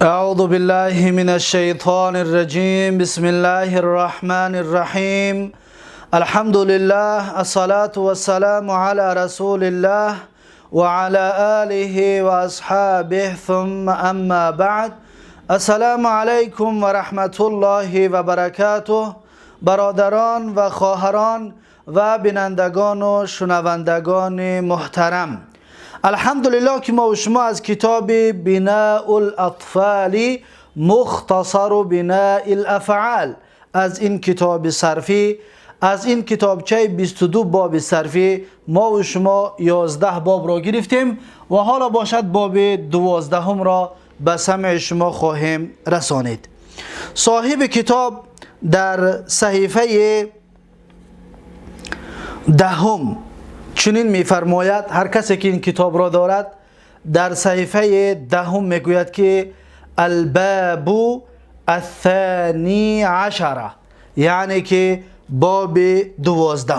أعوذ بالله من الشيطان الرجيم. بسم الله الرحمن الرحيم. الحمد لله، الصلاة والسلام على رسول الله وعلى آله وأصحابه، ثم أما بعد. السلام علیکم و رحمت الله و برکاته. برادران و خواهران و بینندگان و شنوندگان محترم، الحمدلله که ما و شما از کتاب بناء الاطفال مختصر بناء الافعال، از این کتاب صرفی، از این کتابچه 22 باب صرفی، ما و شما 11 باب را گرفتیم و حالا باشد باب 12 را به سمع شما خواهیم رسانید. صاحب کتاب در صحیفه 10 چنین می‌فرماید، هر کسی که این کتاب را دارد در صحیفه 10 میگوید که الباب الثانی عشره، یعنی که باب 12.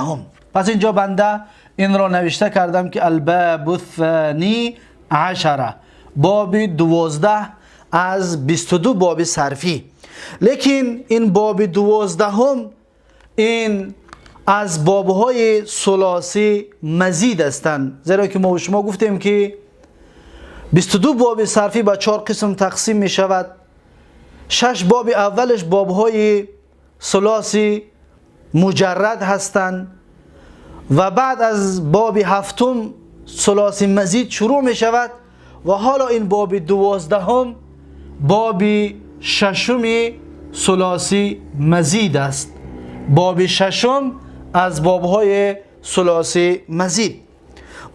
پس اینجا بنده این را نوشته کردم که الباب الثانی عشره، باب 12 از 22 باب صرفی. لیکن این باب 12 این از بابهای ثلاثی مزید هستند، زیرا که ما و شما گفتیم که 22 باب صرفی به 4 قسم تقسیم می شود. 6 باب اولش بابهای ثلاثی مجرد هستند و بعد از باب 7 ثلاثی مزید شروع می شود و حالا این باب 12 باب 6 ثلاثی مزید است. باب 6 از بابهای ثلاثی مزید.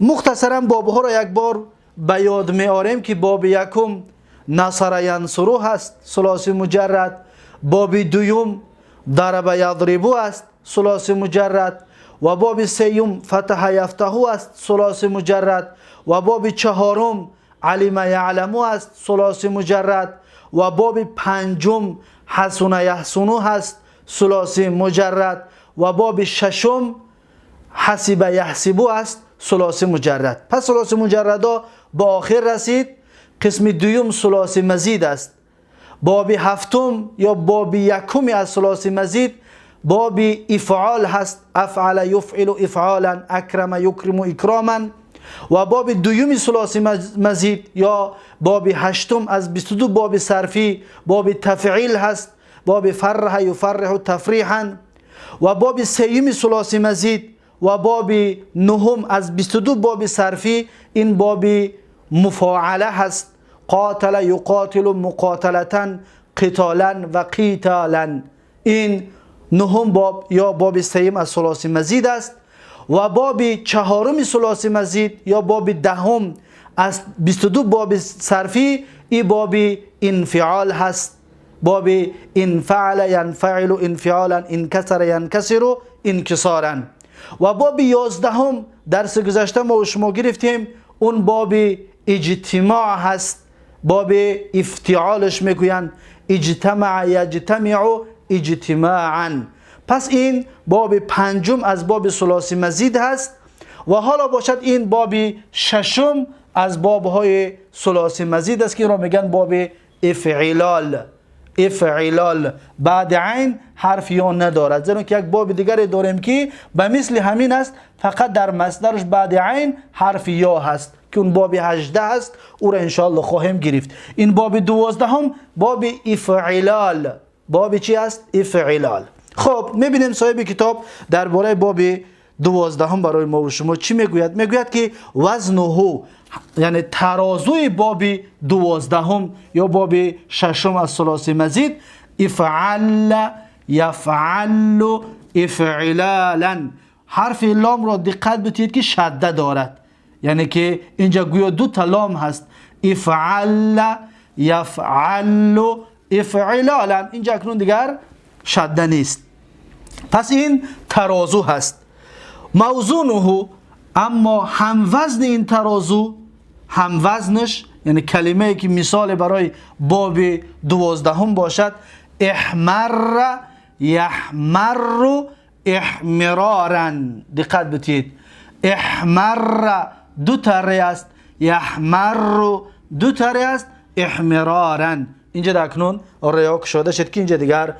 مختصرا بابها را یک بار به یاد میاریم که باب 1 نصر ینصره است، ثلاثی مجرد. باب 2 ضرب یضرب است، ثلاثی مجرد. و باب 3 فتح یفتح است، ثلاثی مجرد. و باب 4 علم یعلم است، ثلاثی مجرد. و باب 5 حسن یحسن است، ثلاثی مجرد. و باب 6 حسب یحسب است، ثلاثی مجرد. پس ثلاثی مجردا به آخر رسید. قسم 2 ثلاثی مزید است. باب 7 یا باب 1 از ثلاثی مزید باب افعال هست، افعل یفعل افعالا، اکرم یکرم اکراما. و باب 2 ثلاثی مزید یا باب 8 از 22 باب صرفی باب تفعیل هست، باب فرح یفرح تفریحا. و باب 3 ثلاثی مزید و باب 9 از 22 باب صرفی این باب مفاعله هست، قاتل یقاتل مقاتلتا قتالا و قیتالا. این 9 باب یا باب 3 از ثلاثی مزید است. و باب 4 ثلاثی مزید یا باب 10 از 22 باب صرفی این باب انفعال هست، باب انفعل ینفعل انفعالا، انکسر ینکسر انکسارا. و باب 11 درس گذشته ما و شما گرفتیم، اون باب اجتماع هست، باب افتعالش میگویند اجتمع یجتمع اجتماعا. پس این باب 5 از باب ثلاثی مزید هست و حالا باشد این باب 6 از بابهای ثلاثی مزید است که را میگن باب افعلال. افعلال بعد عین حرف یا ندارد، زیرا که یک باب دیگری داریم که به مثل همین است، فقط در مصدرش بعد عین حرف یا هست که اون باب 18 است، او را انشاءالله خواهیم گرفت. این باب 12 باب افعلال. باب چی است؟ افعلال. خب میبینیم صاحب کتاب درباره باب 12 برای ما و شما چی میگوید؟ میگوید که وزنه، یعنی ترازوی باب 12 یا باب 6 از ثلاثی مزید، افعل یفعل افعلالا. حرف لام را دقت بدید که شده دارد، یعنی که اینجا گویا 2 تا لام هست، افعل یفعل افعلالا. اینجا اکنون دیگر شده نیست. پس این ترازو هست. موزونه، اما هموزن این ترازو، هموزنش یعنی کلمه که مثال برای باب 12 باشد، احمر یحمر احمرارا. دقت بدید، احمر 2 تره است، یحمر 2 تره است، احمرارا اینجا در اکنون ریا شده شد که اینجا دیگر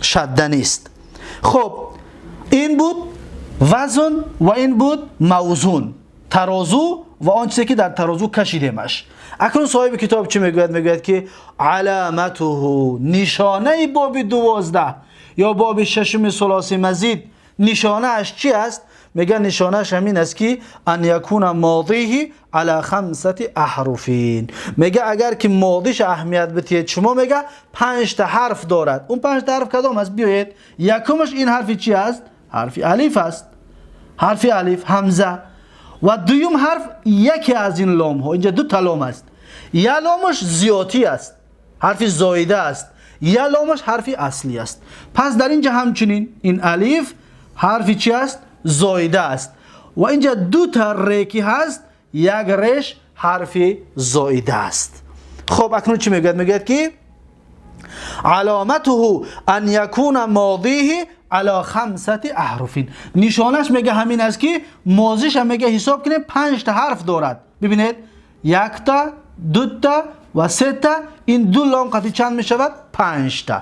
شده نیست. خب این بود وزن و این بود موزون، ترازو و آن چیزی که در ترازو کشیدیمش. اکنون صاحب کتاب چی میگوید؟ میگوید که علامته، نشانه باب 12 یا باب 6 ثلاثی مزید نشانه اش چی است؟ میگه نشانه اش همین است که ان یکون ماضیه علی 5 احرفین. میگه اگر که ماضیش اهمیت بتید شما، میگه 5 تا حرف دارد. اون 5 تا حرف کدام است؟ بیایید یکمش این حرف چی است؟ حرف الف است، حرف الف همزه. و دویم حرف یکی از این لام ها، اینجا 2 تا لام است. یا لامش زیاتی است، حرف زایده است، یا لامش حرف اصلی است. پس در اینجا همچنین این الف حرف چی است؟ زایده است. و اینجا 2 تا ریکی هست، یک ریش حرف زایده است. خب اکنون چی میگوید؟ میگوید که علامته ان یکون ماضیه علی 5 احرفین. نشانش میگه همین است که ماضیش هم میگه حساب کنیم 5 تا حرف دارد. ببینید 1 تا 2 تا و 3 تا، این 2 لام قطعی چند میشود؟ 5 تا.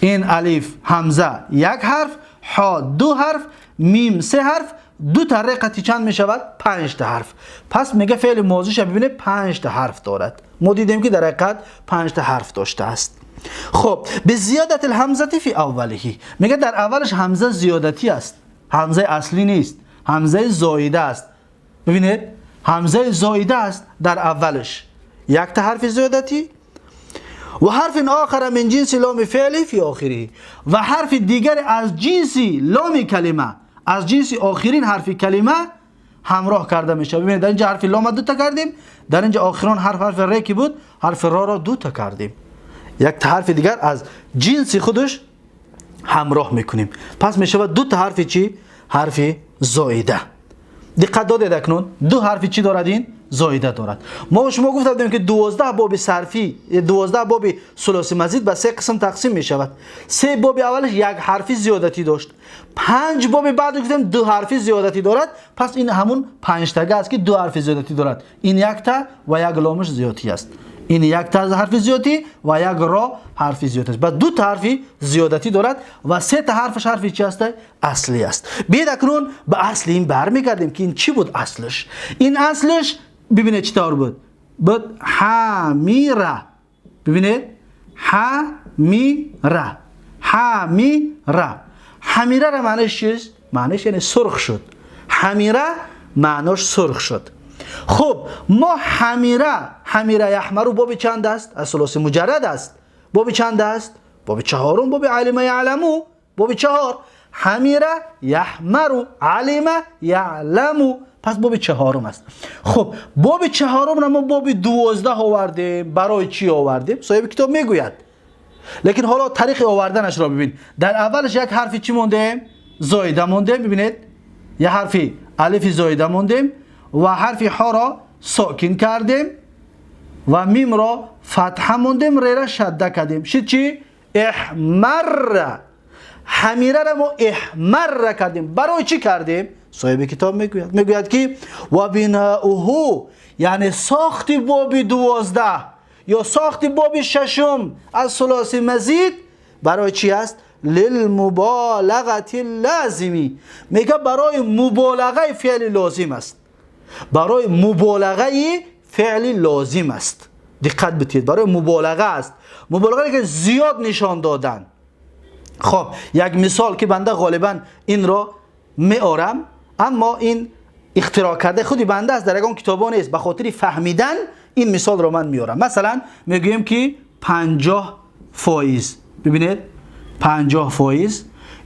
این الف همزه 1 حرف، ها 2 حرف، میم 3 حرف، 2 تا ر قطعی چند میشود؟ 5 تا حرف. پس میگه فعل ماضیش ببینید 5 تا حرف دارد. ما دیدیم که در حقیقت 5 تا حرف داشته است. خب به زیادت الهمزه فی اوله، میگه در اولش همزه زیادتی است، همزه اصلی نیست، همزه زایده است. ببینید همزه زایده است در اولش، 1 تا حرف زیادتی. و حرف آخر من جنس لام فعل فی آخره، و حرف دیگر از جنس لام کلمه، از جنس آخرین حرف کلمه همراه کرده میشه. ببینید در اینجا حرف لام 2 تا کردیم، در اینجا آخران حرف ر کی بود، حرف را 2 تا کردیم. 1 تا حرف دیگر از جنس خودش همراه میکنیم. پس میشه 2 تا حرف چی؟ حرف زایده. دقت دادید اکنون 2 حرف چی دارد؟ این زایده دارد. ما شما گفتیم که 12 باب صرفی، 12 باب ثلاثی مزید به 3 قسم تقسیم می شود. 3 باب اولش 1 حرفی زیادتی داشت، 5 باب بعد گفتیم 2 حرفی زیادتی دارد. پس این همون 5 تگه است که 2 حرف زیادتی دارد. این 1 تا و 1 لامش زیادتی است. این 1 تا حرف زیادتی و 1 را حرف زیادتی است. بعد 2 تا حرف زیادتی دارد و 3 تا حرفش حرف چی است؟ اصلی است. بیاید اکنون به اصل این برمیگردیم که این چی بود اصلش. این اصلش ببینید چطور بود؟ بود حمیره. ببینید حمیره، حمیره. حمیره را معنیش چیست؟ معنیش یعنی سرخ شد. حمیره معنیش سرخ شد. خب ما حمیره یحمرو باب چند است؟ از ثلاثی مجرد است. باب چند است؟ باب 4، باب علم یعلمو، باب 4. حمیره یحمرو، علم یعلمو، پس باب 4 است. خب باب 4 را ما باب 12 آوردیم. برای چی آوردیم؟ صاحب کتاب میگوید. لیکن حالا طریق آوردنش را ببین. در اولش 1 حرفی چی موندیم؟ زایده موندیم. ببینید یه حرفی الف زایده موندیم و حرف ها را ساکن کردیم و میم را فتحه موندیم، ر را شده کردیم. شد چی؟ احمر. حمیره را ما احمر کردیم. برای چی کردیم؟ صاحب کتاب میگوید که و بناؤه، یعنی ساخت باب 12 یا ساخت باب 6 از ثلاثی مزید برای چی است؟ للمبالغه لازمی. میگه برای مبالغه فعل لازم است. برای مبالغه فعل لازم است. دقت بتید، برای مبالغه است. مبالغه که زیاد نشان دادن. خب یک مثال که بنده غالبا این را میارم، اما این اختراع کرده خودی بنده است، در یگان کتابا نیست. به خاطر فهمیدن این مثال را من میارم. مثلا میگویم که 50%. ببینید 50%،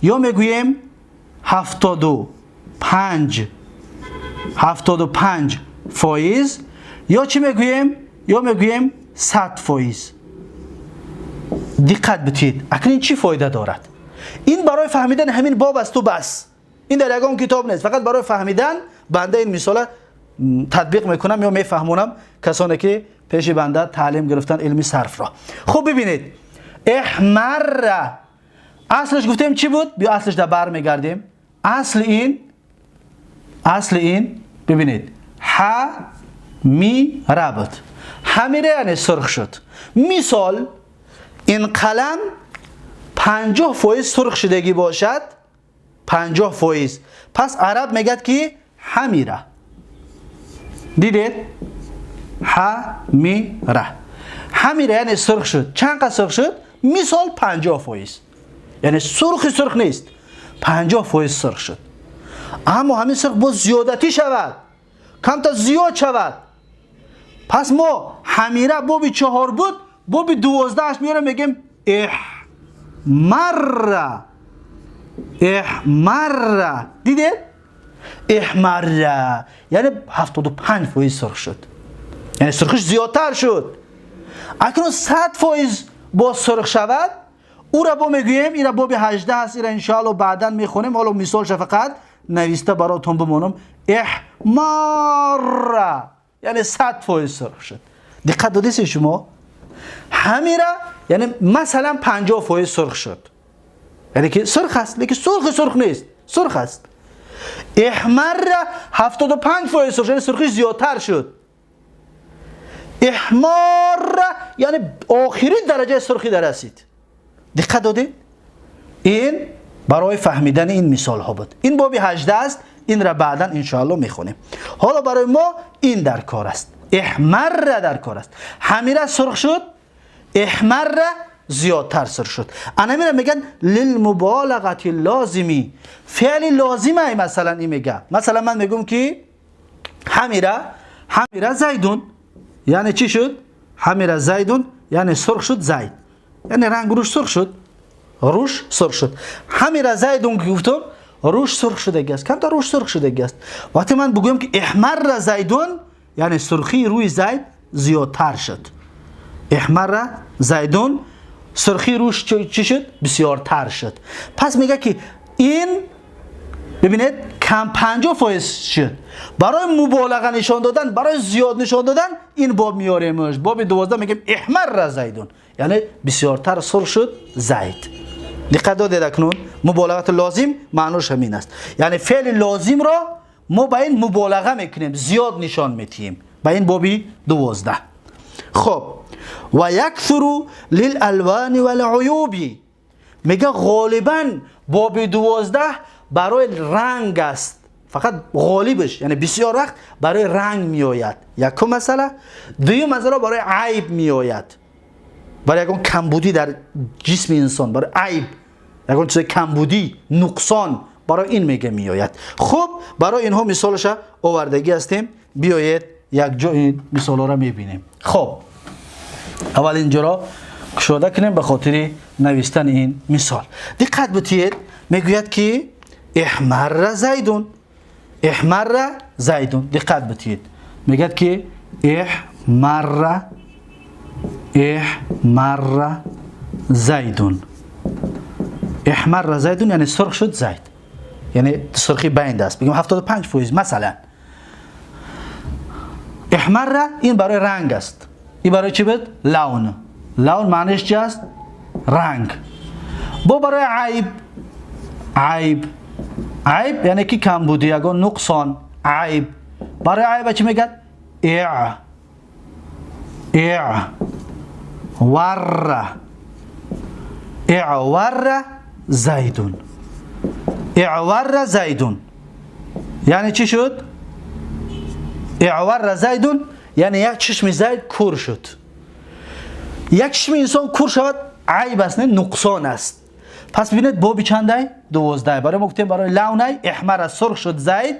یا میگویم 75%، یا چی میگویم؟ یا میگویم 100%. دقت بتید اکنون چی فایده دارد؟ این برای فهمیدن همین باب است و بس. این در یگان کتاب نیست، فقط برای فهمیدن بنده این مثال تطبیق میکنم یا میفهمونم کسانی که پیش بنده تعلیم گرفتن علمی صرف را. خب ببینید احمر اصلش گفتیم چی بود؟ بیا اصلش در بر میگردیم. اصل این ببینید ح می ربط. حمیره یعنی سرخ شد. مثال این قلم 50% سرخ شدگی باشد، 50%، پس عرب میگد که حمیره. دیدید؟ حمیره. حمیره یعنی سرخ شد. چند قدر سرخ شد؟ مثال 50%. یعنی سرخ نیست، 50% سرخ شد. اما همین سرخ باز زیادتی شود، کم تا زیاد شود. پس ما حمیره بابی 4 بود، بابی 12 میاره میگیم احمر. احمر. دیدید؟ احمر یعنی 75% سرخ شد، یعنی سرخش زیادتر شد. اکنون 100% باز سرخ شود، او را با میگوییم این را باب 18 است. این را انشاءالله بعدا میخونیم. حالا مثال فقط نویسته براتون بمونم. احمر یعنی 100% سرخ شد. دقت دادید شما؟ حمیره یعنی مثلا 50% سرخ شد، یعنی که سرخ است لیکن سرخ نیست، سرخ است. احمر 75% سرخ، یعنی سرخش زیادتر شد. احمر یعنی آخرین درجه سرخی در رسید. دقت دادید؟ این برای فهمیدن این مثال ها بود. این باب 18 است. این را بعدا انشاءالله میخونیم. حالا برای ما این در کار است. احمر در کار است. حمیره سرخ شد، احمر زیادتر سرخ شد. انا میگن للمبالغه لازمی، فعل لازمه. مثلا این میگه، مثلا من میگم که حمیره زیدون، یعنی چی شد؟ حمیره زیدون یعنی سرخ شد زید، یعنی رنگ روش سرخ شد، روش سرخ شد. حمیره زیدون که گفتم روش سرخ شده است، کم تا روش سرخ شده است. وقتی من بگویم که احمر زیدون یعنی سرخی روی زید زیادتر شد. احمر زیدون سرخی روش چی شد؟ بسیارتر شد. پس میگه که این ببینید کم 50% شد. برای مبالغه نشان دادن، برای زیاد نشان دادن این باب میاریمش. باب 12 میگیم احمر زیدون یعنی بسیارتر سرخ شد زید. دقت دادید اکنون؟ مبالغه لازم معنیش همین است. یعنی فعل لازم را ما با این مبالغه میکنیم، زیاد نشان میدیم. با این بابی 12. خب و یکثر للالوان والعیوب، میگه غالبا باب 12 برای رنگ است، فقط غالبش، یعنی بسیار وقت برای رنگ میآید. یکم مسئله. دوم مسئله برای عیب میآید، برای یکم کمبودی در جسم انسان، برای عیب، یکم چیز کمبودی، نقصان، برای این میگه میآید. خب برای اینها مثالش آوردگی هستیم. بیایید یک جا این مثال را میبینیم. خب اول اینجا را کشاده کنیم به خاطر نوشتن این مثال. دقت بتید میگوید که احمر زیدون، احمر زیدون. دقت بتید میگد که احمر زیدون، احمر زیدون یعنی سرخ شد زید، یعنی سرخی بین است. بگیم 75% مثلا. احمر این برای رنگ است. این برای چی بود؟ لون. لون معنیش چی است؟ رنگ. با برای عیب یعنی که کمبودی، یگان نقصان، عیب. برای عیب چی میگن؟ اعور زیدون، اعور زیدون یعنی چی شد؟ اعور زیدون یعنی یک چشم زید کور شد. یک چشم انسان کور شود عیب است، نه نقصان است. پس ببینید بابی چنده؟ 12. برای مکتب برای لونه احمر سرخ شد زید،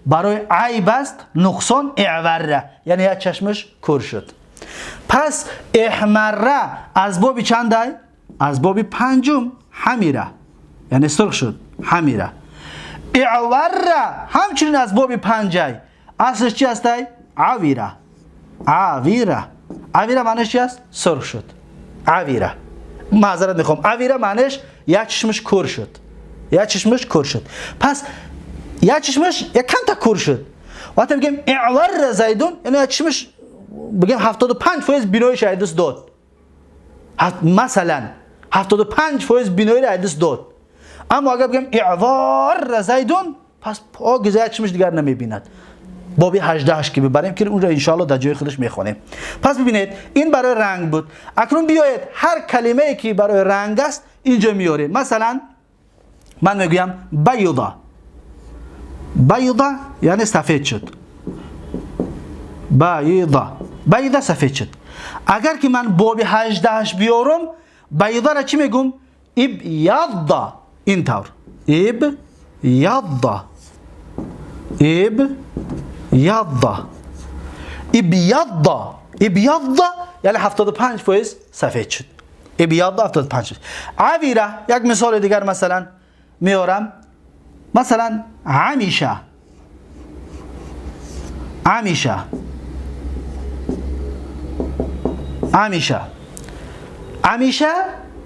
برای عیب است نقصان اعوره یعنی یک چشمش کور شد. پس احمره از بابی چنده؟ از بابی 5 حمیره یعنی سرخ شد حمیره. اعوره همچنین از بابی 5 اصلش چی است؟ عویره. عویره معنیش چی است؟ سرخ شد. عویره، معذرت میخوام، عویره معنیش یک چشمش کور شد، یک چشمش کور شد. پس یک چشمش یک کم تا کور شد. وقتی میگیم اعور زیدون یعنی یک چشمش بگیم 75% بیناییش دست داد، مثلا 75% بینایی را دست داد. اما اگر بگیم اعور زیدون پس گذشت چشمش دیگر نمیبیند. باب 18 که ببریم که اونجا انشالله در جای خودش میخونیم. پس ببینید این برای رنگ بود. اکنون بیایید هر کلمه که برای رنگ است اینجا میاریم. مثلا من میگویم بیضا. بیضا یعنی سفید شد. بیضا سفید شد. اگر که من باب 18 بیارم بیضا را چی میگم؟ ابیضا. اینطور ابیضا یعنی 75% سفید شد. ابیضا 75%. عویره یک مثال دیگر مثلا میارم. مثلا عمیشه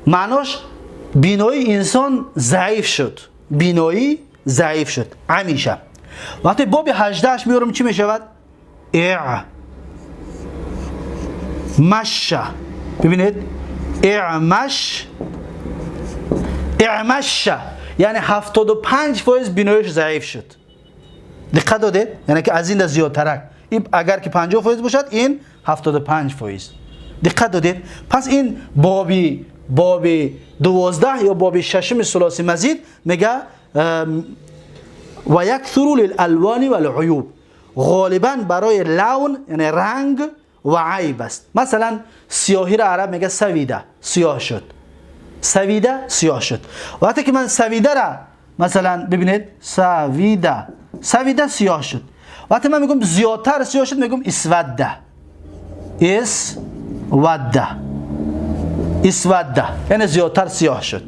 معناش بینایی انسان ضعیف شد. بینایی ضعیف شد. عمیشه. وقتی باب 18 میارم چی میشود؟ اعمش. ببینید اعمش یعنی 75% بیناییش ضعیف شد. دقت دادید؟ یعنی که از این زیادتره. اگر که 50% باشد این 75%. دقت دادید؟ پس این باب 12 یا باب 6 ثلاثی مزید میگه و یکثر للالوان والعیوب. غالبا برای لون یعنی رنگ و عیب است. مثلا سیاهی را عرب میگه سویده، سیاه شد. سویده سیاه شد. وقتی که من سویده را مثلا ببینید سویده سیاه شد. وقتی من میگم زیادتر سیاه شد میگم اسوده. یعنی زیادتر سیاه شد.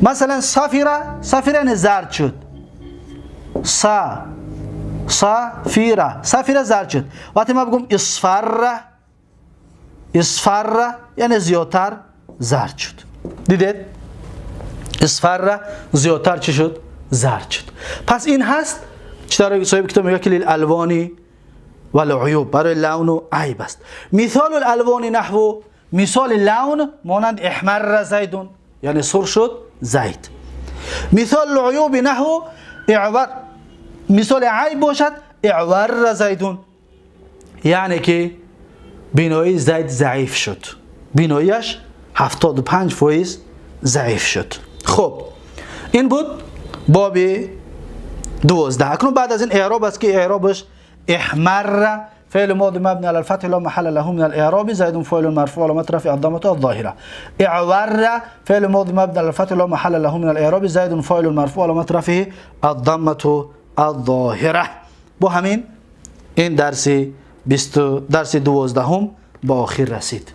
مثلا صفیره یعنی زرد شد. صفیره زرد شد. وقتی من بگم اصفر یعنی زیادتر زرد شد. دیدید؟ اصفر زیادتر چی شد؟ زرد شد. پس این هست چطور صاحب کتاب میگه که للالوانی والعیوب برای لون و عیب است. مثال الالوان نحو مثال لون مانند احمر زیدون یعنی سرخ شد زید. مثال العیوب نحو اعور. مثال عیب باشد اعور زیدون یعنی که بینایی زید ضعیف شد. بیناییش 75% ضعیف شد. خب این بود باب 12. اکنون بعد از این اعراب است که اعرابش احمر فعل ماضی مبني على الفتح لا محل له من الاعراب زيد فاعل مرفوع علامة رفعه الضمة الظاهرة. اعور فعل ماضي مبني على الفتح لا محل له من الاعراب زيد فاعل مرفوع علامة رفعه الضمة الظاهرة. با همین این درس 12 به آخر رسید.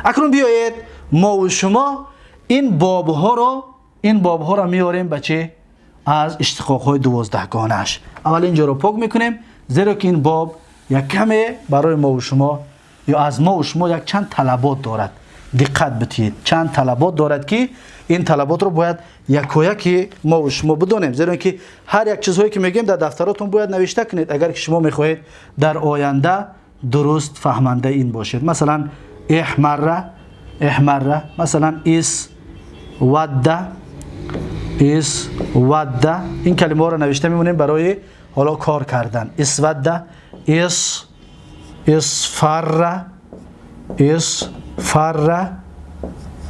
اکنون بیایید ما و شما این باب ها را میاریم به چه؟ از اشتقاق های 12 گانش. اول اینجا رو پاک میکنیم زیرا که این باب یک کمه برای ما و شما یا از ما و شما یک چند طلبات دارد. دقت بدید چند طلبات دارد که این طلبات رو باید یکی ما و شما بدونیم، زیرا که هر یک چیزهایی که میگیم در دفتراتون باید نوشته کنید اگر که شما میخواهید در آینده درست فهمنده این باشید. مثلا احمر مثلا اسود این کلمه ها رو نوشته میمونیم برای حالا کار کردن. اسود اصفر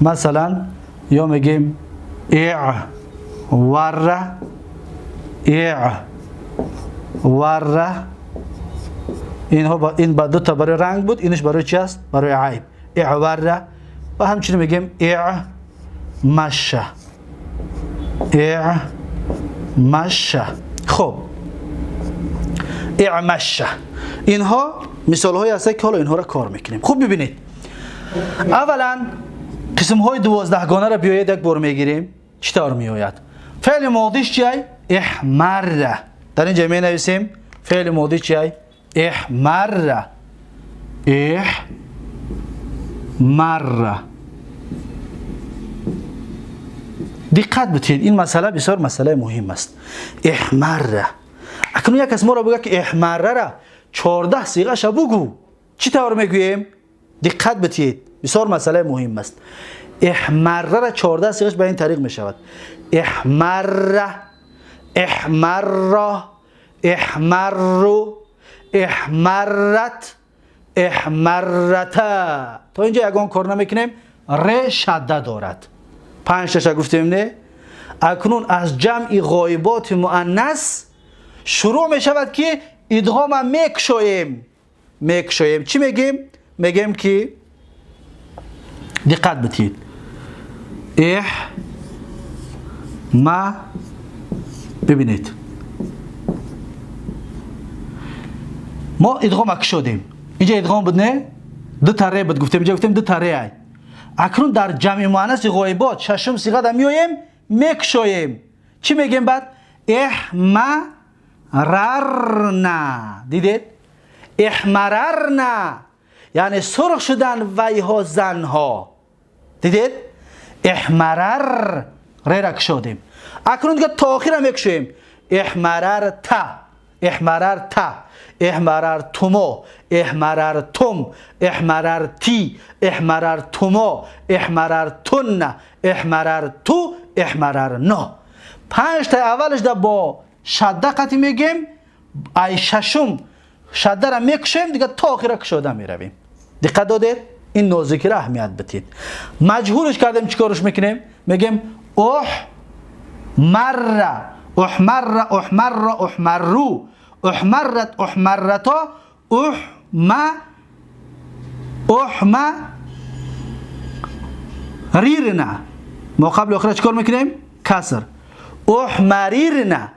مثلا یا میگیم اعور این با دو تا برای رنگ بود، اینش برای چی است؟ برای عیب. اعور و همچنین میگیم اعمشه. خب اعمشه اینها مثال های هست که حالا اینها را کار میکنیم. خوب ببینید اولا قسم های 12 گانه را بیایید یک بار میگیریم. چطور میآید؟ فعل ماضیش چیه؟ احمر. در اینجا می نویسیم فعل ماضی چیه؟ احمر. دقت بدید این مسئله بسیار مسئله مهم است. احمر. اکنون یک کس ما را بگه که احمر را 14 صیغه ش بگو. چی طور میگوییم؟ دقت بدید بسیار مسئله مهم است. احمر را 14 صیغش به این طریق می شود. احمر، احمر، احمر، احمرت احمرتا. تا اینجا یگان کار نمیکنیم. ر شده دارد. 5 تاشا گفتیم نه. اکنون از جمع غایبات مؤنث شروع می شود که ادغام میکشویم. چی میگیم؟ میگیم که دقت بتید. ما ببینید ما ادغام کشیدیم. اینجا ادغام بود نه؟ دو تا ر بود گفتیم. اینجا گفتیم دو تا ر ای. اکنون در جمع مؤنث غایبات ششم صیغه دا میایم میکشویم. چی میگیم بعد؟ احمررنا. دیدید؟ احمررنا یعنی سرخ شدن ویها زنها. دیدید؟ احمرر ر را کشیدیم. اکنون دیگه تا آخر میکشویم. احمررتا احمررتا احمررتما احمررتم احمررتی احمررتما احمررتن احمررتو احمررنا. 5 تا اولش دا با شده قطعی میگیم. ای ششم شده را میکشیم دیگه تا آخر کشیده میرویم. دقت دادید؟ این نازکی را اهمیت بدید. مجهولش کردیم چیکارش میکنیم؟ میگیم احمر احمر احمر احمرو احمرت احمرتا احما ریرنا. ما قبل آخر چیکار میکنیم؟ کسر. احمریرنا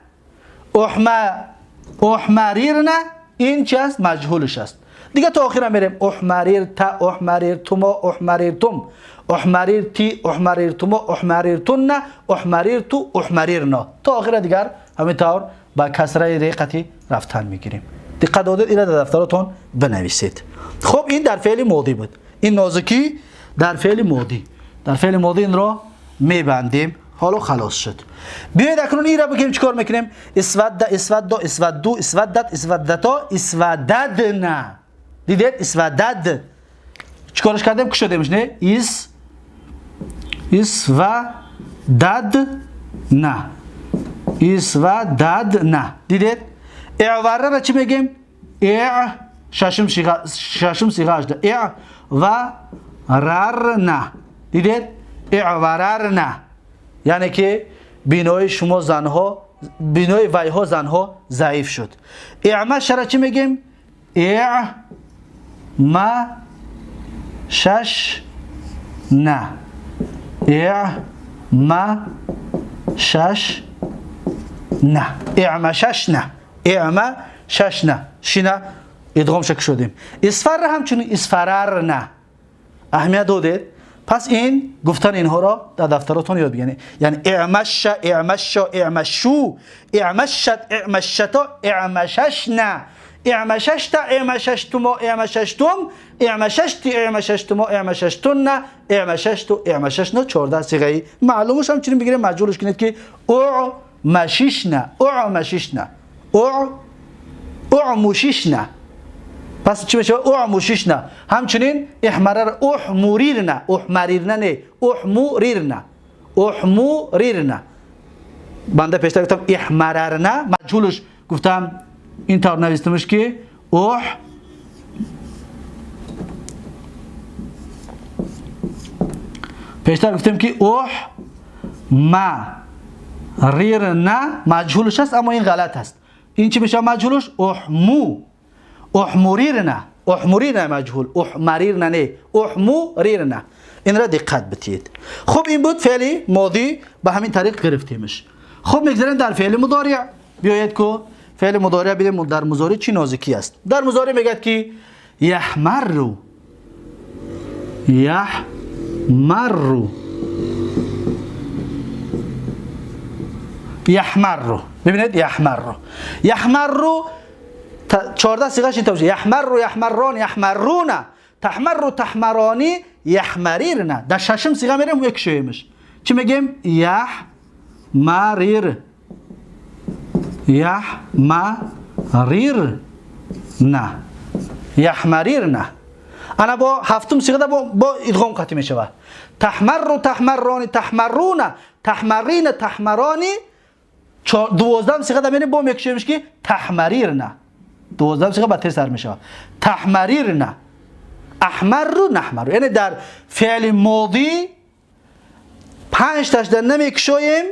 احمریرنا این چی است؟ مجهولش است. دیگه تا آخر میریم. احمریرتا احمریرتما احمریرتم احمریرتی احمریرتما احمریرتن احمریرتو احمریرنا. تا آخر دیگر همین طور با کسره ریقتی رفتن میگیریم. دقت دادید؟ اینا در دفتراتون بنویسید. خب این در فعل ماضی بود. این نازکی در فعل ماضی. در فعل ماضی این را میبندیم. حالا خلاص شد. بیایید اکنون این را بگیم چیکار میکنیم؟ اسود اسود اسودو اسودت اسودتا اسوددنا. دیدید؟ اسودد چیکارش کردیم؟ کشیدیمش نه؟ اسوددنا اسوددنا. دیدید؟ اعوره را چی میگیم؟ ششم صیغه اش ده. اعوررنا. دیدید؟ اعوررنا یعنی که بینای شما زنها بینای ویها زنها ضعیف شد. اعمش را چی میگیم؟ اعمششنا اعمششنا اعمششنا اعمششنا شینا ادغام شک شدیم. اصفر همچنین اصفررنا. اهمیت دادید؟ پس این گفتن اینها را در دفتراتون یاد بگیرید. یعنی اعمش اعمش اعمشو اعمشت اعمشتا اعمششنا اعمششتا اعمششتما اعمششتم اعمششتی اعمششتما اعمششتن اعمششتو اعمششنا. 14 صیغه معلومش هم چنین بگیریم. مجهولش کنید که اعمششنا اعمششنا اعمششنا. پس چی میشه؟ اعمششنا. همچنین احمرر احمریرنا احمریرنا نه احمریرنا احمریرنا. بنده پیشتر گفتم احمررنا. مجهولش گفتم این طور نوشتمش که پیشتر گفتم که احمریرنا مجهولش است اما این غلط است. این چی میشه مجهولش؟ احمریرنا احمریرنا مجهول احمریرنا نه احمریرنا. این را دقت بدید. خب این بود فعل ماضی به همین طریق گرفتیمش. خب میگذاریم در فعل مضارع. بیایید که فعل مضارع ببینیم در مضارع چی نازکی است. در مضارع میگه که یحمر یحمر یحمر. ببینید یحمر 14 صیغه‌اش این طور. یحمر یحمران یحمرون تحمر تحمرانی یحمریرنا. در ششم صیغه میریم یک شویمش. چی میگیم؟ یحمریر یحمریرنا یحمریرنا. انا با هفتم صیغه با ادغام قطعی میشه. تحمر تحمرانی تحمرون تحمرین تحمرانی. 12 صیغه میریم با یک شویمش که تحمریرنا 12 صیغه با ت سر میشه. تحمریرنا، احمر نحمر. یعنی در فعل ماضی 5 تاش در نمیکشویم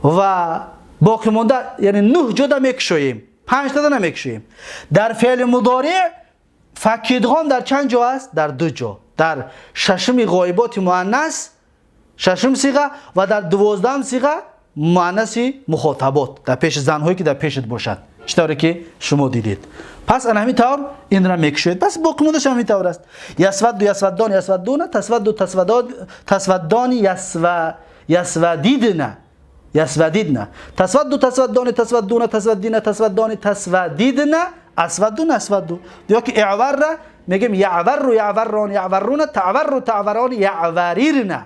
و باقی مونده یعنی 9 جدا میکشویم، 5 تا نمیکشویم. در فعل مضارع فک ادغام در چند جا است؟ در 2 جا. در ششم غایبات مؤنث، ششم صیغه، و در 12 صیغه مؤنث مخاطبات، در پیش زنهایی که در پیشت باشد، چطوری که شما دیدید. پس انا همین طور این را میکشید. پس باقی موندهش همین طور است. یسود یسودان یسودون، تسود تسودان یسودیدن یسودیدن، تسود تسودان تسودون تسودین تسودان تسودیدن، اسودون اسودو. یا که اعور را میگیم یعور یعوران یعورون، تعور تعوران یعوریرن،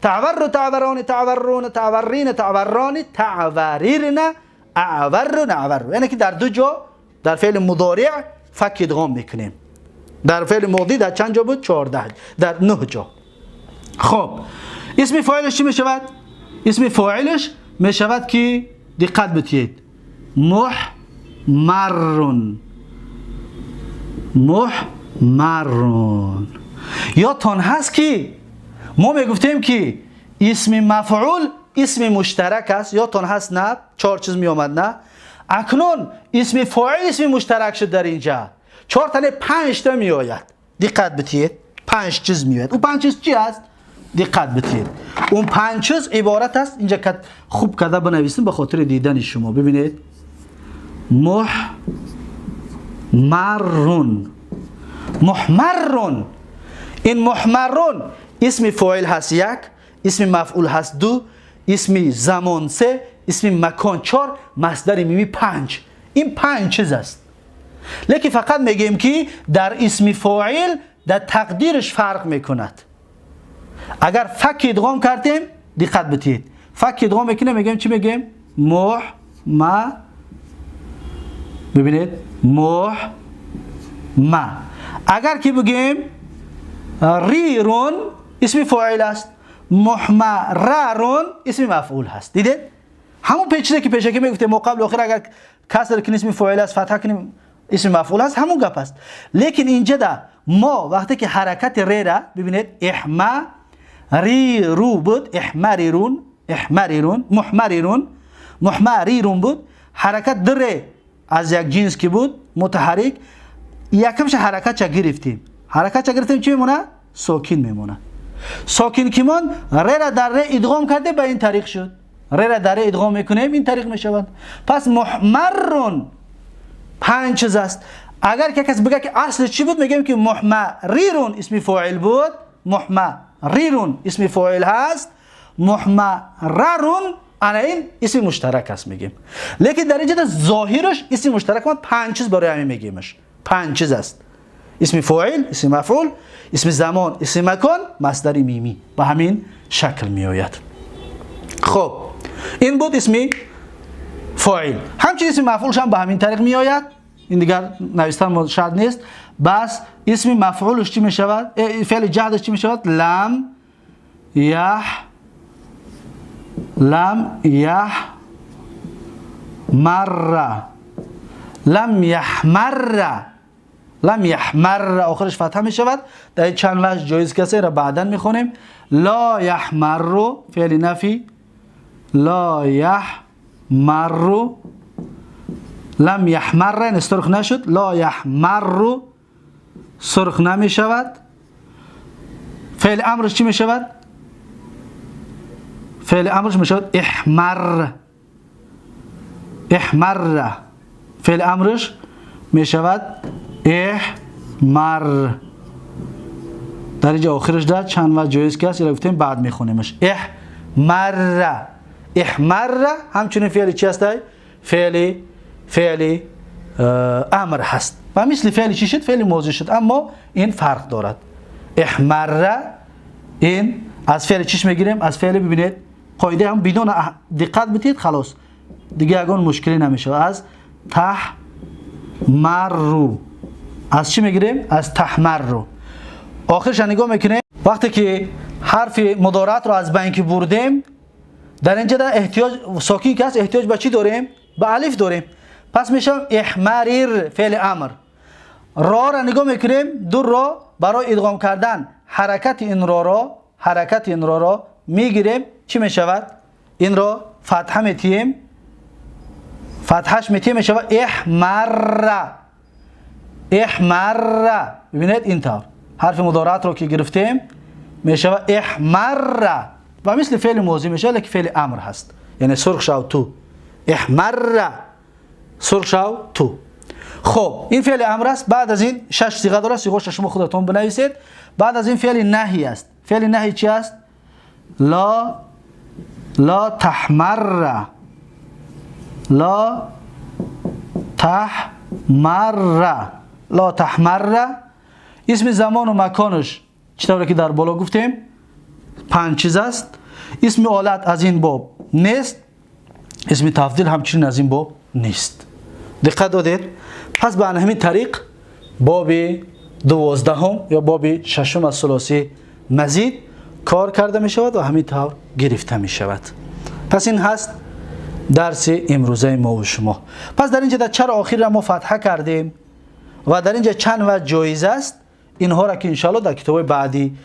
تعور تعوران تعورون تعورین تعوران تعوریرن، اعور اعور. یعنی که در 2 جا در فعل مضارع فک ادغام میکنیم. در فعل ماضی در چند جا بود؟ 14. در 9 جا. خب اسم فاعلش چی میشود؟ اسم فاعلش میشود که دقت بدید محمرون، محمرون. یا تون هست که ما میگفتیم که اسم مفعول اسم مشترک است. یا تون هست نه 4 چیز می آمد نه. اکنون اسم فاعل اسم مشترک شد در اینجا. 4 تا 5 تا می آید. دقت بدید 5 چیز می آید. اون 5 چیز چی است؟ دقت بدید اون 5 چیز عبارت است. اینجا خوب کده بنویسیم به خاطر دیدن شما. ببینید محمرون، محمرون. این محمرون اسم فاعل هست 1، اسم مفعول هست 2، اسم زمان 3، اسم مکان 4، مصدر میمی 5. این 5 چیز است. لیکن فقط میگیم که در اسم فاعل در تقدیرش فرق میکند. اگر فک ادغام کردیم دقت بدید فک ادغام میکنه میگیم چی میگیم؟ ببینید اگر که بگیم ریرون اسم فاعل است، محمررون اسم مفعول هست. دیدید همون پیچیده که پیشه که میگفتیم ما قبل آخر اگر کسر کنیم اسم فاعل است، فتح کنیم اسم مفعول است، همون گپ است. لیکن اینجا دا ما وقتی که حرکت ری را ببینید احمریرو بود، احمریرون محمریرون بود. حرکت در از یک جنس که بود متحرک، یکمش حرکت چه گرفتیم چی میمونه؟ ساکن میمونه. ساکن که من ری را در ری ادغام کرده به این طریق شد. ری را در ری ادغام میکنیم این طریق میشود. پس محمرون 5 چیز است. اگر که کس بگه که اصل چی بود میگیم که محمریرون اسم فاعل بود، محمریرون اسم فاعل هست، محمررون انا این اسم مشترک است میگیم. لیکن در اینجا ظاهرش اسم مشترک ما 5 چیز برای همین میگیمش. 5 چیز است: اسم فاعل، اسم مفعول، اسم زمان، اسم مکان، مصدر میمی. به همین شکل می آید. خب این بود اسم فاعل. همچنین اسم مفعولش هم به همین طریق می آید. این دیگر نوشتن شرط نیست. بس اسم مفعولش چی می شود؟ فعل جهدش چی می شود؟ لم یحمر آخرش فتحه می شود. در چند وجه جایز کسی را بعدا می خونیم. لا یحمر فعل نفی، لا یحمر، لم یحمر این سرخ نشد، لا یحمر سرخ نمی شود. فعل امرش چی می شود؟ فعل امرش می شود احمر، فعل امرش می شود احمر. در اینجا آخرش در چند وجه جایز که هست یا گفتیم بعد می خونیمش. احمر همچنین فعل چی هست؟ فعل امر هست و مثل فعل چی شد؟ فعل ماضی شد، اما این فرق دارد. احمر این از فعل چیش میگیریم؟ از فعل ببینید قاعده هم بدون دقت بدید خلاص دیگه اگه مشکلی نمیشه. از تحمرو از چی میگیریم؟ از تحمرو. آخرش نگاه میکنیم وقتی که حرف مضارعت رو از بین که بردیم در اینجا در احتیاج ساکن که هست احتیاج به چی داریم؟ به الف داریم. پس میشه احمرر فعل امر. را را نگاه میکنیم، دو را برای ادغام کردن حرکت این را میگیریم. چی میشود؟ این را فتحه میتیم، فتحش میتیم میشود احمر. ببینید اینطور حرف مضارعت رو که گرفتیم میشود احمر و مثل فعل ماضی میشه، لیکن فعل امر هست، یعنی سرخ شو تو. احمر سرخ شو تو. خب این فعل امر است. بعد از این 6 صیغه داره، صیغه شما خودتون بنویسید. بعد از این فعل نهی است. فعل نهی چی است؟ لا تحمر، لا تحمر. اسم زمان و مکانش چطوری که در بالا گفتیم 5 چیز است. اسم آلت از این باب نیست، اسم تفضیل همچنین از این باب نیست. دقت دادید؟ پس به همین طریق باب 12 یا باب 6 از ثلاثی مزید کار کرده می شود و همین طور گرفته می شود. پس این هست درس امروزه ما و شما. پس در اینجا در چر آخر را ما فتحه کردیم و در اینجا چند و جایزه است. اینها را که انشاءالله در کتاب بعدی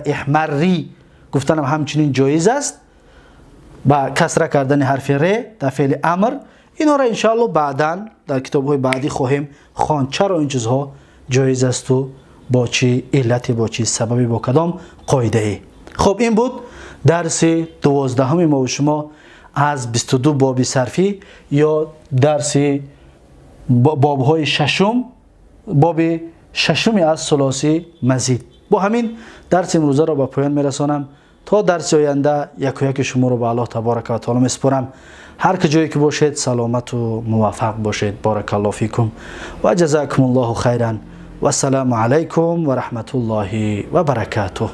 احمری گفتنم همچنین جایز است. با کسره کردن حرف ر در فعل امر، اینها را انشاءالله بعداً در کتاب‌های بعدی خواهیم خواند چرا این چیزها جایز است و با چه علت، با چه سببی، با کدام قاعده ای. خب این بود درس 12 ما و شما از 22 باب صرفی یا درس باب‌های ششم، باب ششم از ثلاثی مزید. با همین درس امروزه را به پایان میرسانم. تا درس آینده یک و یک شما رو به الله تبارک و تعالی میسپارم. هر کجایی که باشید سلامت و موفق باشید. بارک الله فیکم و جزاکم الله خیرا و السلام علیکم و رحمت الله و برکاته.